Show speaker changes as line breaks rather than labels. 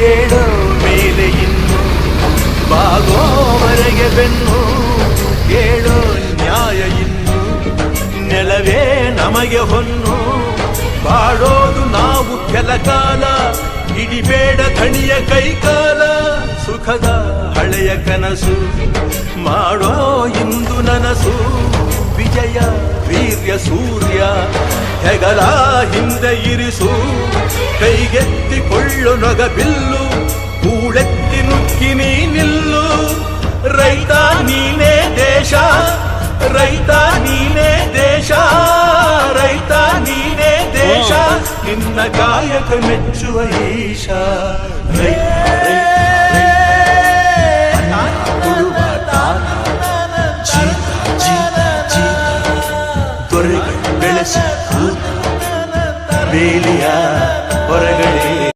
ಏಳೋ ಮೇಲೆ ಇನ್ನು ಬಾಗೋವರೆಗೆ ಬೆನ್ನು ಕೇಳೋ ನ್ಯಾಯ ಇನ್ನು ನೆಲವೇ ನಮಗೆ ಹೊನ್ನು ಬಾಳೋದು ನಾವು ಕೆಲ ಕಾಲ ಹಿಡಿಬೇಡ ಧಣಿಯ ಕೈಕಾಲ ಸುಖದ ಹಳೆಯ ಕನಸು ಮಾಡೋ ಇಂದು ನನಸು ವಿಜಯ ವೀರ್ಯ ಸೂರ್ಯ ಹೆಗಲ ಹಿಂದೆ ಇರಿಸು ಕೈಗೆತ್ತಿಕೊಳ್ಳು ನೊಗಬಿಲ್ಲು ಕೂಳೆತ್ತಿ ನುಗ್ಗಿ ನೀ ನಿಲ್ಲು ರೈತ ನೀನೇ ದೇಶ ರೈತ ನೀನೇ ದೇಶ ರೈತ ನೀನೇ ದೇಶ ನಿನ್ನ ಕಾಯಕ ಮೆಚ್ಚುವ ಈಶ ದೊರೆಗಳು ಬೆಳೆಸಿ ಬೇಲಿಯ ಹೊರಗಡೆ